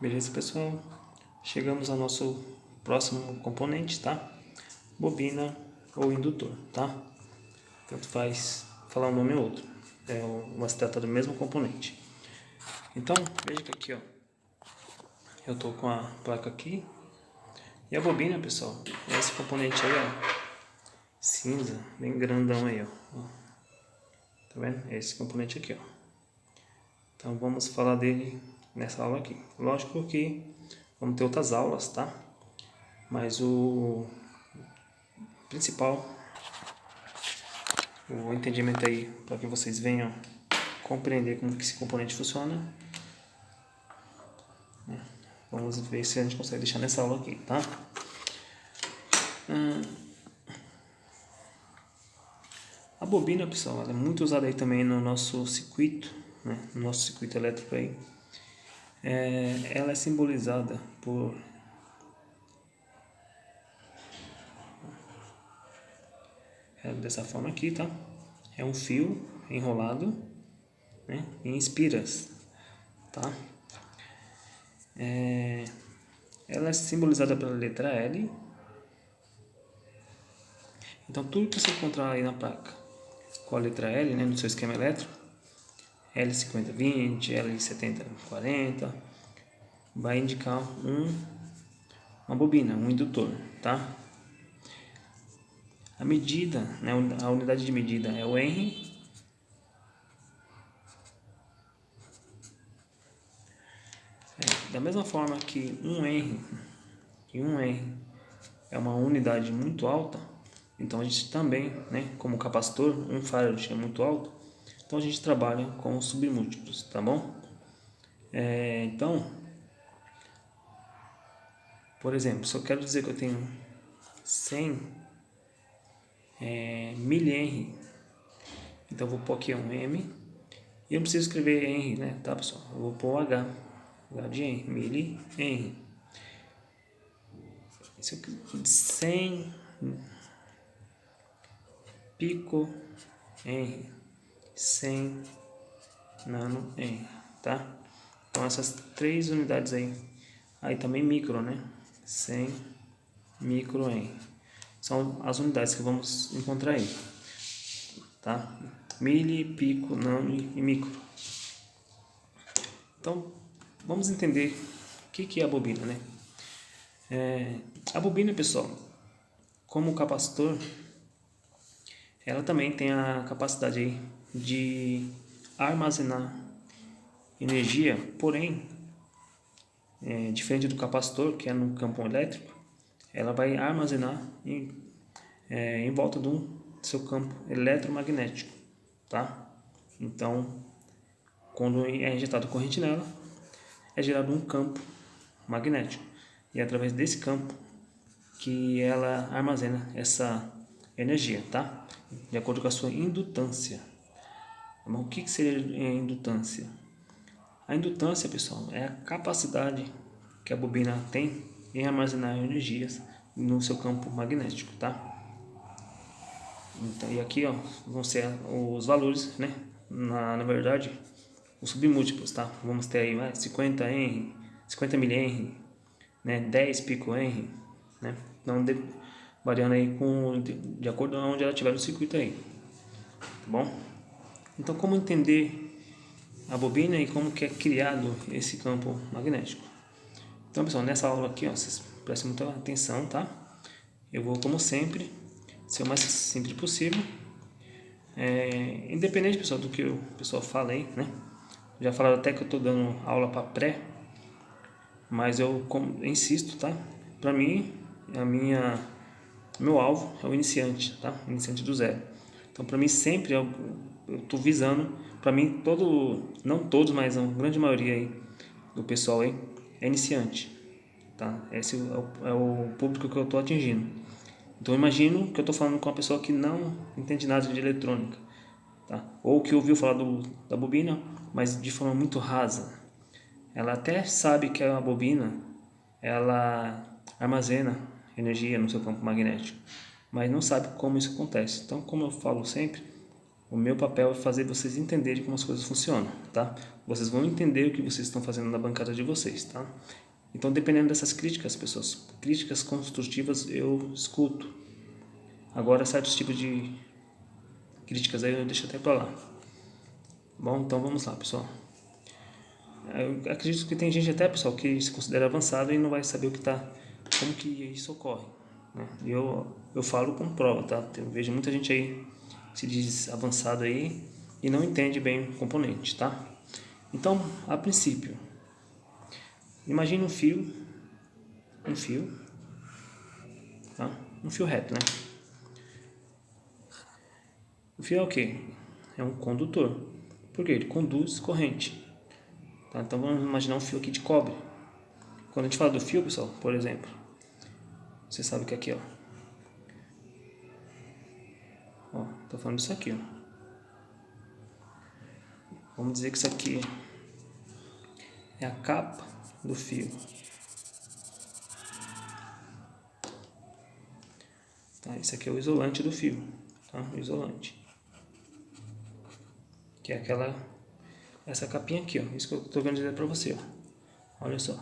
Beleza, pessoal? Chegamos ao nosso próximo componente, tá? Bobina ou indutor, tá? Tanto faz falar um nome ou outro. Mas se trata do mesmo componente. Então, veja que aqui, ó, eu tô com a placa aqui. E a bobina, pessoal, é esse componente aí, ó, cinza, bem grandão aí, ó. Tá vendo? É esse componente aqui, ó. Então, vamos falar dele nessa aula aqui. Lógico que vamos ter outras aulas, tá? Mas o principal, o entendimento aí, para que vocês venham compreender como que esse componente funciona. Vamos ver se a gente consegue deixar nessa aula aqui, tá? A bobina, pessoal, ela é muito usada aí também no nosso circuito, né? No nosso circuito elétrico aí. Ela é simbolizada por dessa forma aqui, tá? É um fio enrolado, né? Em espiras, tá? Ela é simbolizada pela letra L. Então, tudo que você encontrar aí na placa com a letra L, né, no seu esquema elétrico, L5020, L7040, vai indicar uma bobina, um indutor, tá? A medida, né, a unidade de medida é o Henry. Da mesma forma que um Henry é uma unidade muito alta, então a gente também, né, como capacitor, um farad é muito alto, então a gente trabalha com os submúltiplos, tá bom? Então, por exemplo, se eu quero dizer que eu tenho 100 mH, então eu vou pôr aqui um M, e eu não preciso escrever Henry, né, tá, pessoal? Eu vou pôr H de Henry, mili-Henry. 100 pico Henry, 100 nano Henry, tá? Então essas três unidades aí também micro, né? 100 micro Henry. São as unidades que vamos encontrar aí, tá? Mili, pico, nano e micro. Então, vamos entender o que é a bobina, né? A bobina, pessoal, como capacitor, ela também tem a capacidade aí de armazenar energia, porém, diferente do capacitor, que é no campo elétrico, ela vai armazenar em volta do seu campo eletromagnético, tá? Então, quando é injetado corrente nela, é gerado um campo magnético. E é através desse campo que ela armazena essa energia, tá? De acordo com a sua indutância. O que seria indutância? A indutância, pessoal, é a capacidade que a bobina tem em armazenar energias no seu campo magnético, tá? Então, e aqui, ó, vão ser os valores, né? Na verdade, os submúltiplos, tá? Vamos ter aí 50 Henry, 50 mH, né? 10 pico Henry, né? Então, variando aí de acordo com onde ela estiver no circuito aí, tá bom? Então, como entender a bobina e como que é criado esse campo magnético? Então, pessoal, nessa aula aqui, ó, vocês prestem muita atenção, tá? Eu vou, como sempre, ser o mais simples possível. Independente, pessoal, do que o pessoal fala aí, né? Já falaram até que eu estou dando aula para pré, mas eu insisto, tá? Para mim, meu alvo é o iniciante, tá? O iniciante do zero. Então, para mim, sempre eu estou visando, para mim, não todos, mas a grande maioria aí do pessoal aí é iniciante, tá? Esse é o público que eu estou atingindo. Então, eu imagino que eu estou falando com uma pessoa que não entende nada de eletrônica, tá? Ou que ouviu falar da bobina, mas de forma muito rasa. Ela até sabe que a bobina ela armazena energia no seu campo magnético, mas não sabe como isso acontece. Então, como eu falo sempre, O meu papel é fazer vocês entenderem como as coisas funcionam, tá? Vocês vão entender o que vocês estão fazendo na bancada de vocês, tá? Então, dependendo dessas críticas, pessoas, críticas construtivas eu escuto. Agora, certos tipos de críticas aí eu deixo até pra lá. Bom, então vamos lá, pessoal. Eu acredito que tem gente até, pessoal, que se considera avançado e não vai saber como que isso ocorre, né? Eu falo com prova, tá? Eu vejo muita gente aí que se diz avançado aí e não entende bem o componente, tá? Então, a princípio, imagine um fio, tá? Um fio reto, né? O fio é o quê? É um condutor. Por quê? Ele conduz corrente. Tá? Então vamos imaginar um fio aqui de cobre. Quando a gente fala do fio, pessoal, por exemplo, você sabe que aqui, ó, tô falando disso aqui, ó. Vamos dizer que isso aqui é a capa do fio. Tá? Esse aqui é o isolante do fio, tá? O isolante. Que é essa capinha aqui, ó. Isso que eu tô querendo dizer pra você, ó. Olha só.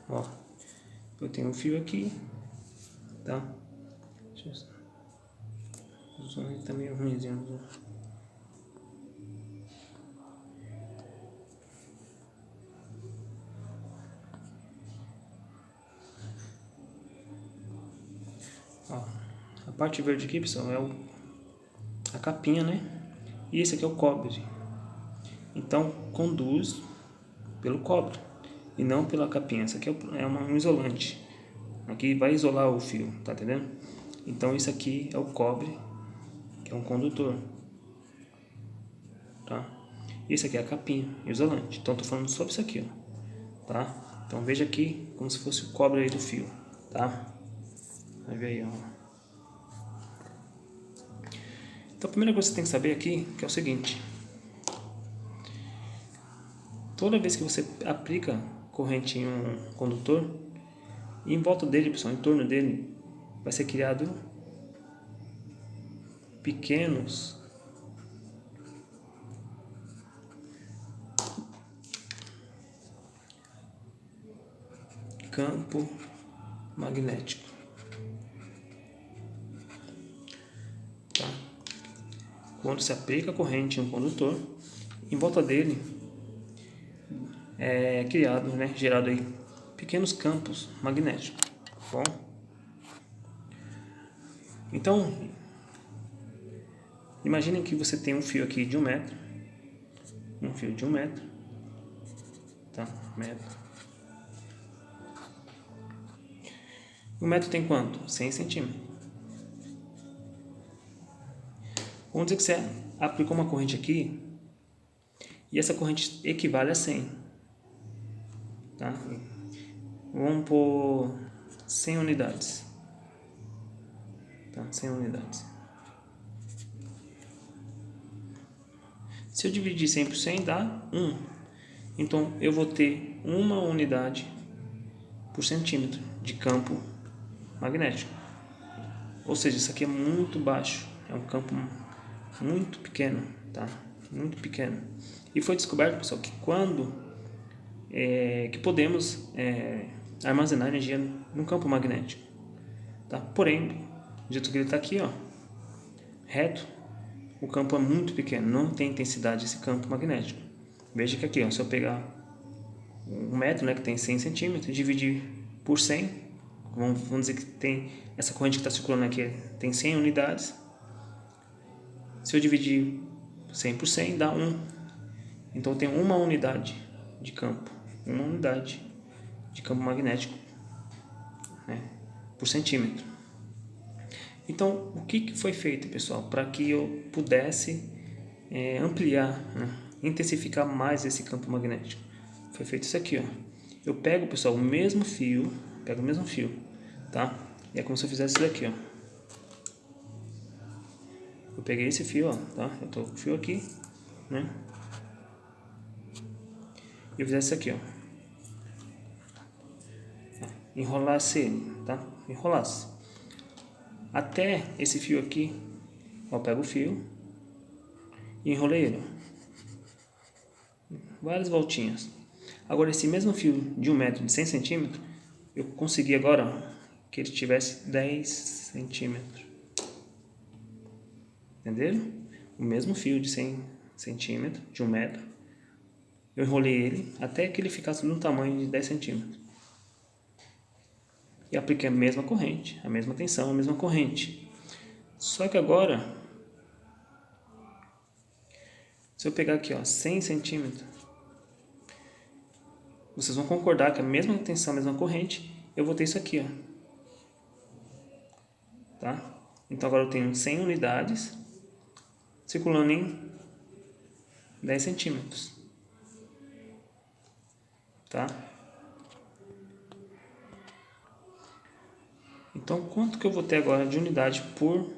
Ó. Eu tenho um fio aqui, tá? Deixa eu... O som tá meio ruimzinho. Ó. A parte verde aqui, pessoal, é a capinha, né? E esse aqui é o cobre. Então, conduz pelo cobre e não pela capinha. Esse aqui é um isolante. Aqui vai isolar o fio, tá entendendo? Então, isso aqui é o cobre, que é um condutor, tá? Esse aqui é a capinha, isolante. Então, tô falando sobre isso aqui, ó, tá? Então, veja aqui como se fosse o cobre aí do fio, tá? Vai ver aí, ó. Então, a primeira coisa que você tem que saber aqui que é o seguinte: toda vez que você aplica corrente em um condutor, em volta dele, pessoal, em torno dele, vai ser criado pequenos campo magnético, tá? Quando se aplica a corrente em um condutor, em volta dele é criado, né, gerado aí pequenos campos magnéticos, tá bom? Então, imagine que você tem um fio aqui de 1 metro, tá? 1 metro. 1 metro tem quanto? 100 centímetros. Vamos dizer que você aplicou uma corrente aqui e essa corrente equivale a 100, tá? Vamos por 100 unidades, tá? 100 unidades. Se eu dividir 100 por 100 dá 1. Então eu vou ter 1 unidade por centímetro de campo magnético. Ou seja, isso aqui é muito baixo, é um campo muito pequeno, tá? Muito pequeno. E foi descoberto, pessoal, que que podemos armazenar energia no campo magnético, tá? Porém, do jeito que ele está aqui, ó, reto, o campo é muito pequeno, não tem intensidade esse campo magnético. Veja que aqui, ó, se eu pegar 1 metro, né, que tem 100 centímetros, e dividir por 100, vamos dizer que tem essa corrente que está circulando aqui, tem 100 unidades. Se eu dividir 100 por 100, dá 1. Então, eu tenho 1 unidade de campo, 1 unidade de campo magnético, né, por centímetro. Então, o que foi feito, pessoal, para que eu pudesse ampliar, né, intensificar mais esse campo magnético? Foi feito isso aqui, ó. Eu pego, pessoal, o mesmo fio, tá? E é como se eu fizesse isso daqui, ó. Eu peguei esse fio, ó, tá? Eu tô com o fio aqui, né? E eu fizesse isso aqui, ó. Enrolasse ele, tá? Enrolasse. Até esse fio aqui, ó, eu pego o fio, e enrolei ele. Várias voltinhas. Agora esse mesmo fio de 1 metro de 100 centímetros, eu consegui agora que ele tivesse 10 centímetros. Entenderam? O mesmo fio de 100 centímetros, de 1 metro, eu enrolei ele até que ele ficasse no tamanho de 10 centímetros. E apliquei a mesma corrente, a mesma tensão, a mesma corrente. Só que agora, se eu pegar aqui, ó, 100 centímetros, vocês vão concordar que a mesma tensão, a mesma corrente, eu vou ter isso aqui, ó. Tá? Então agora eu tenho 100 unidades circulando em 10 centímetros. Tá? Então quanto que eu vou ter agora de unidade por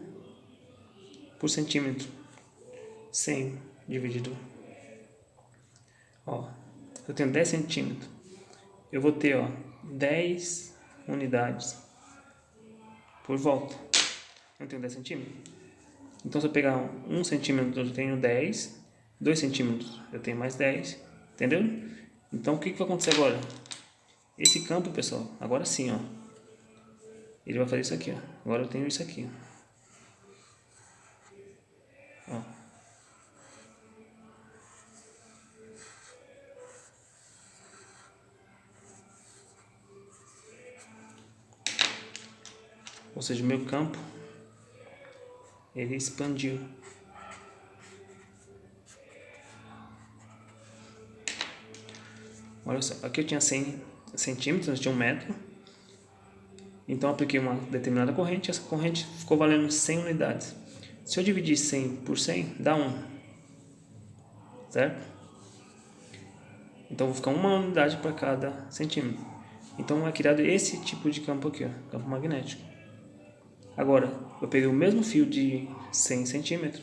centímetro? 100 dividido, ó, eu tenho 10 centímetros, eu vou ter, ó, 10 unidades por volta. Eu tenho 10 centímetros. Então se eu pegar 1 centímetro eu tenho 10, 2 centímetros eu tenho mais 10, entendeu? Então o que vai acontecer agora? Esse campo, pessoal, agora sim, ó, ele vai fazer isso aqui, ó. Agora eu tenho isso aqui, ó. Ou seja, o meu campo, ele expandiu. Olha só, aqui eu tinha 100 centímetros, tinha 1 metro. Então eu apliquei uma determinada corrente, essa corrente ficou valendo 100 unidades. Se eu dividir 100 por 100, dá 1. Certo? Então vou ficar 1 unidade para cada centímetro. Então é criado esse tipo de campo aqui, ó, campo magnético. Agora, eu peguei o mesmo fio de 100 centímetros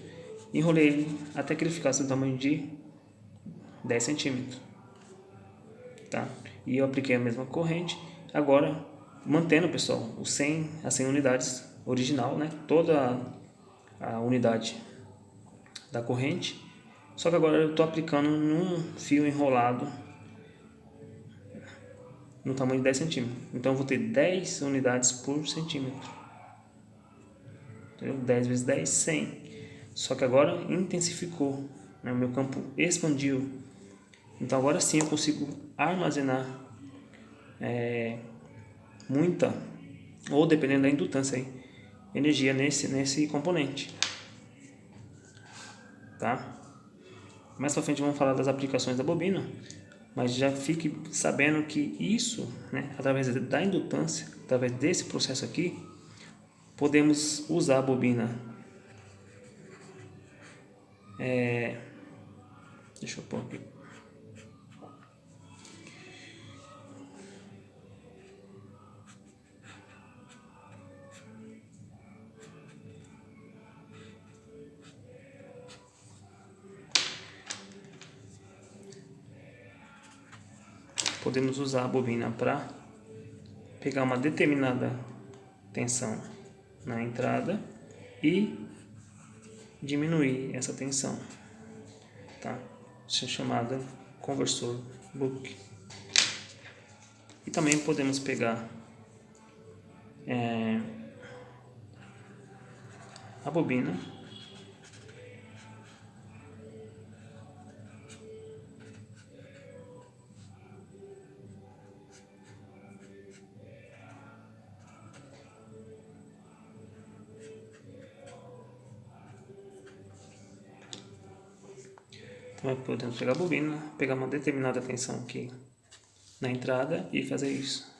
e enrolei ele até que ele ficasse do tamanho de 10 centímetros. Tá? E eu apliquei a mesma corrente. Agora, mantendo, pessoal, o 100 a 100 unidades original, né? Toda a unidade da corrente. Só que agora eu estou aplicando num fio enrolado no tamanho de 10 centímetros. Então eu vou ter 10 unidades por centímetro. Entendeu? 10 vezes 10, 100. Só que agora intensificou, né? O meu campo expandiu. Então agora sim eu consigo armazenar muita, ou dependendo da indutância aí, energia nesse componente. Tá? Mais pra frente vamos falar das aplicações da bobina, mas já fique sabendo que isso, né, através da indutância, através desse processo aqui, podemos usar a bobina. Deixa eu pôr aqui. Podemos usar a bobina para pegar uma determinada tensão na entrada e diminuir essa tensão, tá? Isso é chamada conversor Book. E também podemos pegar a bobina também podemos pegar a bobina, pegar uma determinada tensão aqui na entrada e fazer isso.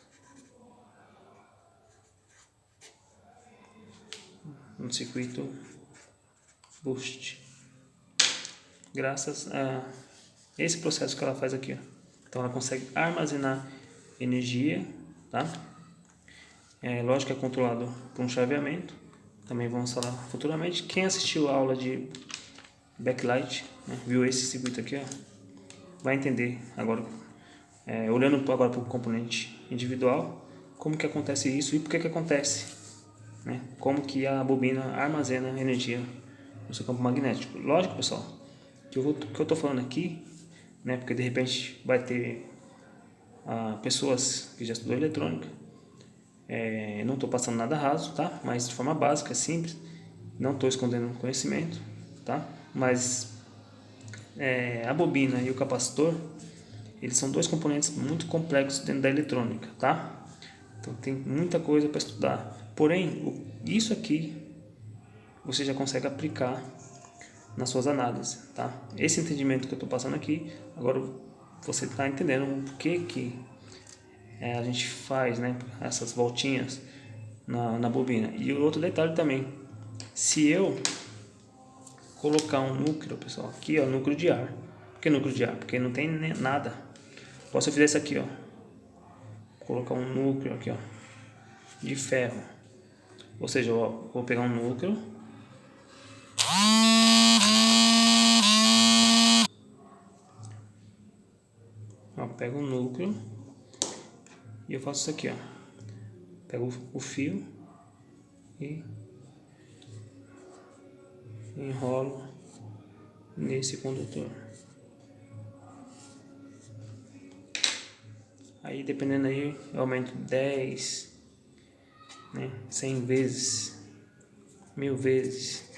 No circuito boost. Graças a esse processo que ela faz aqui, ó. Então ela consegue armazenar energia, tá? Lógico que é controlado por um chaveamento. Também vamos falar futuramente. Quem assistiu a aula de backlight, né, viu esse circuito aqui, ó, vai entender agora, olhando agora para o componente individual, como que acontece isso e por que acontece, né? Como que a bobina armazena energia no seu campo magnético. Lógico, pessoal, que eu tô falando aqui, né? Porque de repente vai ter pessoas que já estudou eletrônica. Não estou passando nada raso, tá? Mas de forma básica, simples. Não estou escondendo conhecimento, tá? Mas a bobina e o capacitor, eles são dois componentes muito complexos dentro da eletrônica, tá? Então tem muita coisa para estudar. Porém, isso aqui você já consegue aplicar nas suas análises, tá? Esse entendimento que eu estou passando aqui, agora você está entendendo o que a gente faz, né? Essas voltinhas na bobina. E outro detalhe também, se eu colocar um núcleo, pessoal, aqui ó, núcleo de ar. Por que núcleo de ar? Porque não tem nada. Posso fazer isso aqui, ó, colocar um núcleo aqui, ó, de ferro. Ou seja, ó, vou pegar um núcleo, ó, pego um núcleo e eu faço isso aqui, ó. Pego o fio e enrolo nesse condutor. Aí dependendo aí, eu aumento 10, né, 100 vezes, 1000 vezes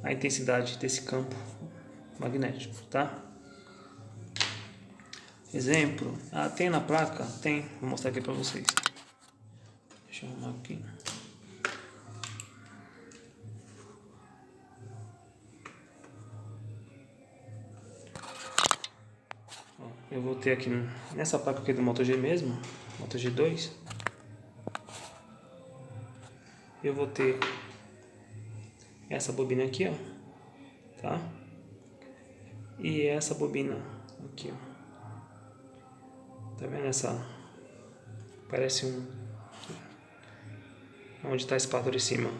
a intensidade desse campo magnético, tá? Exemplo, tem na placa? Tem, vou mostrar aqui para vocês. Deixa eu arrumar aqui. Ó, eu vou ter aqui nessa placa aqui do Moto G mesmo, Moto G2. Eu vou ter essa bobina aqui, ó, tá? E essa bobina aqui, ó. Tá vendo essa? Parece onde está a espátula em cima.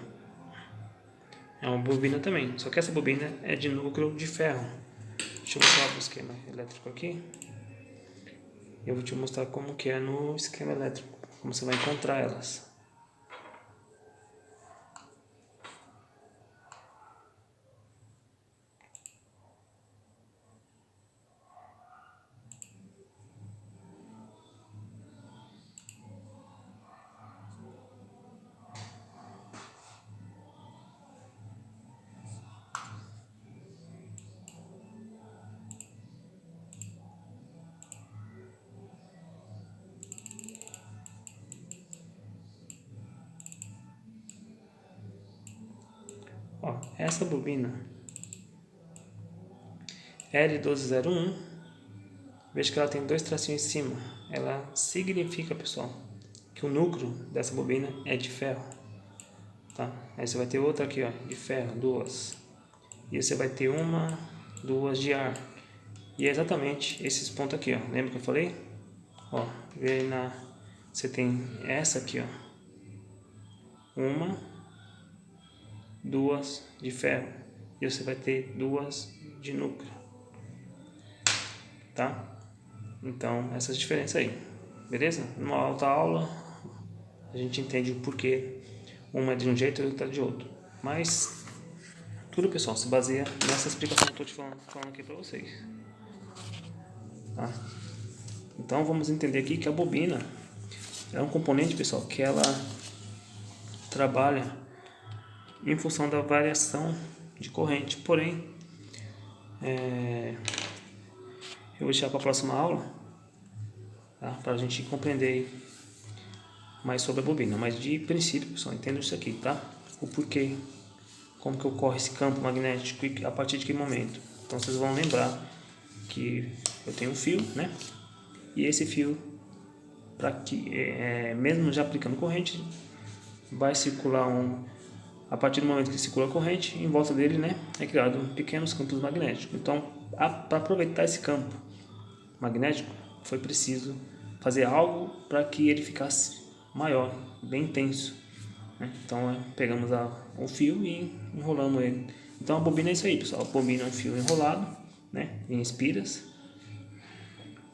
É uma bobina também, só que essa bobina é de núcleo de ferro. Deixa eu mostrar o esquema elétrico aqui. Eu vou te mostrar como que é no esquema elétrico, como você vai encontrar elas. Ó, essa bobina L1201, veja que ela tem dois tracinhos em cima. Ela significa, pessoal, que o núcleo dessa bobina é de ferro, tá? Aí você vai ter outra aqui, ó, de ferro, duas. E você vai ter uma, duas de ar. E é exatamente esses pontos aqui, ó. Lembra que eu falei? Ó, você tem essa aqui, ó. Uma, duas de ferro. E você vai ter duas de núcleo, tá? Então, essas diferenças aí, beleza? Numa outra aula, a gente entende o porquê uma é de um jeito e outra de outro. Mas, tudo, pessoal, se baseia nessa explicação que eu estou te falando aqui para vocês. Tá? Então, vamos entender aqui que a bobina é um componente, pessoal, que ela trabalha em função da variação de corrente. Porém, eu vou deixar para a próxima aula, tá? Para a gente compreender mais sobre a bobina. Mas de princípio, pessoal, entenda isso aqui, tá? O porquê, como que ocorre esse campo magnético e a partir de que momento. Então vocês vão lembrar que eu tenho um fio, né? E esse fio, para que mesmo já aplicando corrente, vai circular a partir do momento que circula a corrente, em volta dele, né, é criado pequenos campos magnéticos. Então, para aproveitar esse campo magnético, foi preciso fazer algo para que ele ficasse maior, bem intenso, né? Então, pegamos o fio e enrolamos ele. Então, a bobina é isso aí, pessoal. A bobina é um fio enrolado, né, em espiras,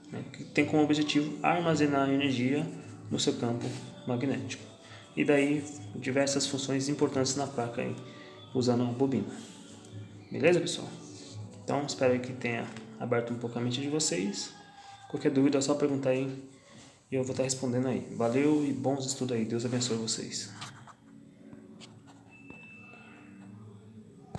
né, que tem como objetivo armazenar energia no seu campo magnético. E daí diversas funções importantes na placa aí, usando a bobina. Beleza, pessoal? Então, espero que tenha aberto um pouco a mente de vocês. Qualquer dúvida é só perguntar aí e eu vou estar respondendo aí. Valeu e bons estudos aí. Deus abençoe vocês.